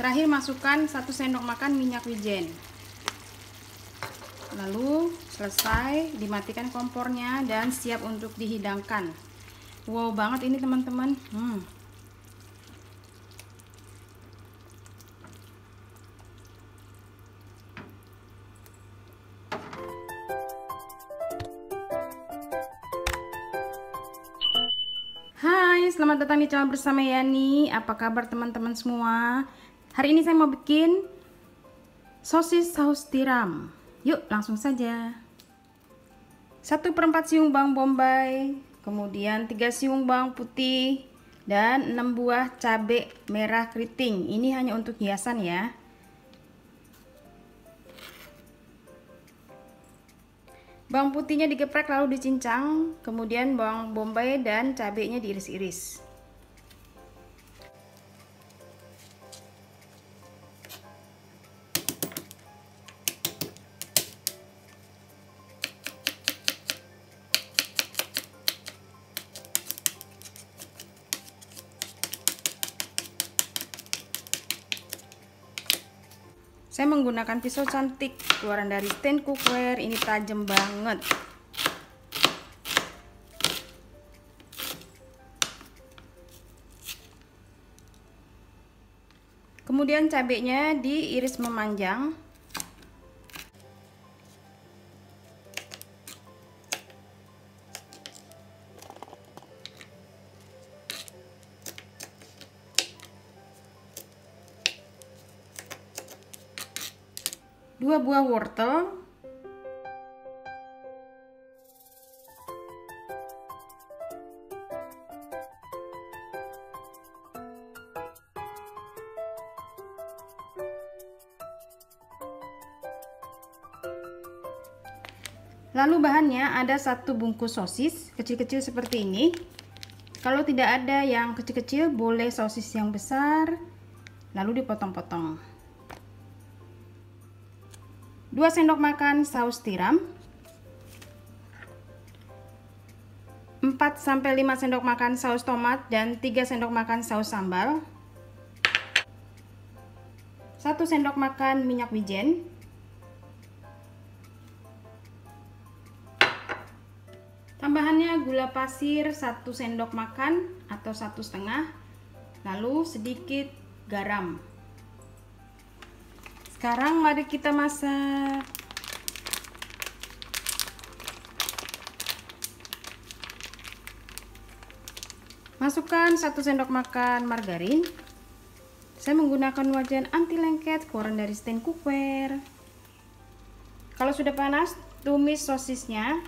Terakhir masukkan 1 sendok makan minyak wijen. Lalu selesai, dimatikan kompornya dan siap untuk dihidangkan. Wow banget ini teman-teman. Hai, selamat datang di channel bersama Yani. Apa kabar teman-teman semua? Hari ini saya mau bikin sosis saus tiram. Yuk langsung saja. 1/4 siung bawang bombay, kemudian 3 siung bawang putih, dan 6 buah cabai merah keriting. Ini hanya untuk hiasan ya. Bawang putihnya digeprek lalu dicincang, kemudian bawang bombay dan cabainya diiris-iris. Saya menggunakan pisau cantik keluaran dari stand cookware, ini tajam banget. Kemudian cabenya diiris memanjang. Dua buah wortel, lalu bahannya ada 1 bungkus sosis kecil-kecil seperti ini. Kalau tidak ada yang kecil-kecil, boleh sosis yang besar, lalu dipotong-potong. 2 sendok makan saus tiram, 4-5 sendok makan saus tomat, dan 3 sendok makan saus sambal, 1 sendok makan minyak wijen, tambahannya gula pasir 1 sendok makan atau 1,5, lalu sedikit garam. Sekarang mari kita masak. Masukkan 1 sendok makan margarin. Saya menggunakan wajan anti lengket keluaran dari stand cookware. Kalau sudah panas, tumis sosisnya.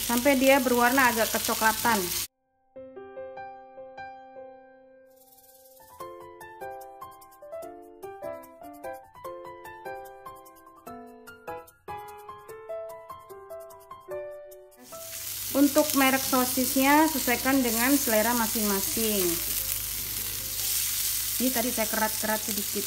Sampai dia berwarna agak kecoklatan. Untuk merek sosisnya sesuaikan dengan selera masing-masing. Ini tadi saya kerat-kerat sedikit.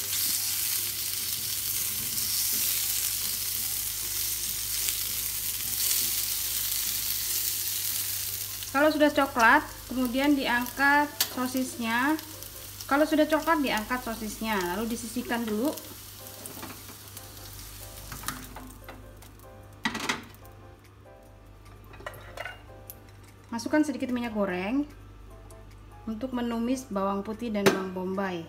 Kalau sudah coklat, kemudian diangkat sosisnya. Kalau sudah coklat, diangkat sosisnya, lalu disisihkan dulu. Masukkan sedikit minyak goreng untuk menumis bawang putih dan bawang bombay.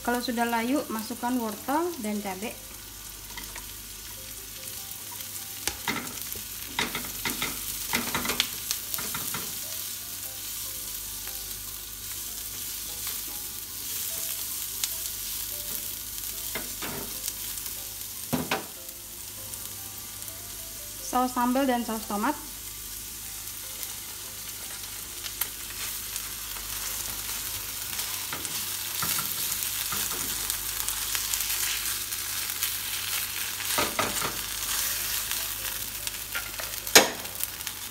Kalau sudah layu, masukkan wortel dan cabai. saus sambal dan saus tomat.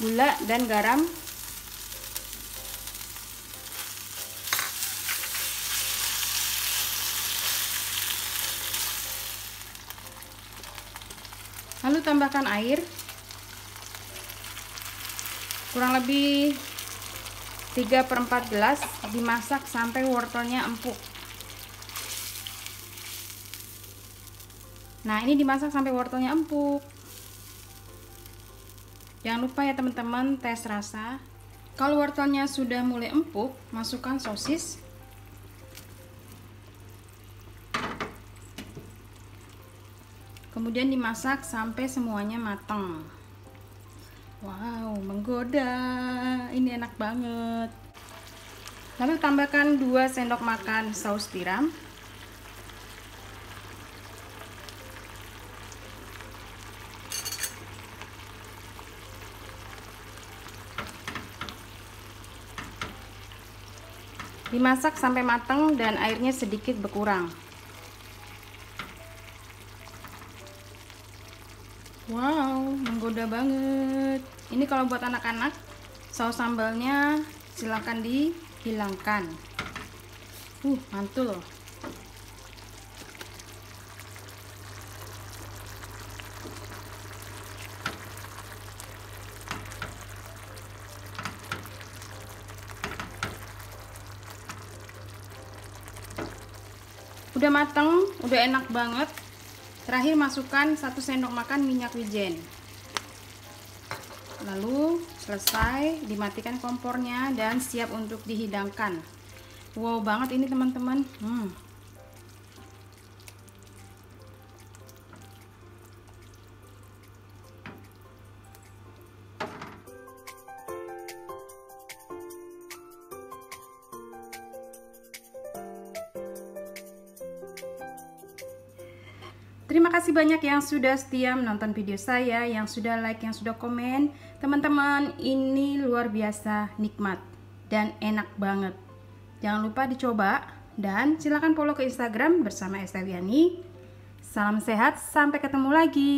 Gula dan garam. Lalu tambahkan air kurang lebih 3/4 gelas, dimasak sampai wortelnya empuk. Nah, ini dimasak sampai wortelnya empuk. Jangan lupa ya teman-teman, tes rasa. Kalau wortelnya sudah mulai empuk, masukkan sosis. Kemudian dimasak sampai semuanya matang. Wow, menggoda. Ini enak banget. Lalu tambahkan 2 sendok makan saus tiram. Dimasak sampai matang dan airnya sedikit berkurang. Wow, menggoda banget. Ini kalau buat anak-anak, saus sambalnya silahkan dihilangkan. Mantul loh. Udah matang, udah enak banget. Terakhir masukkan 1 sendok makan minyak wijen. Lalu selesai, dimatikan kompornya dan siap untuk dihidangkan. Wow banget ini teman-teman. Terima kasih banyak yang sudah setia menonton video saya, yang sudah like, yang sudah komen. Teman-teman, ini luar biasa nikmat dan enak banget. Jangan lupa dicoba dan silakan follow ke Instagram bersama Esteviani. Salam sehat, sampai ketemu lagi.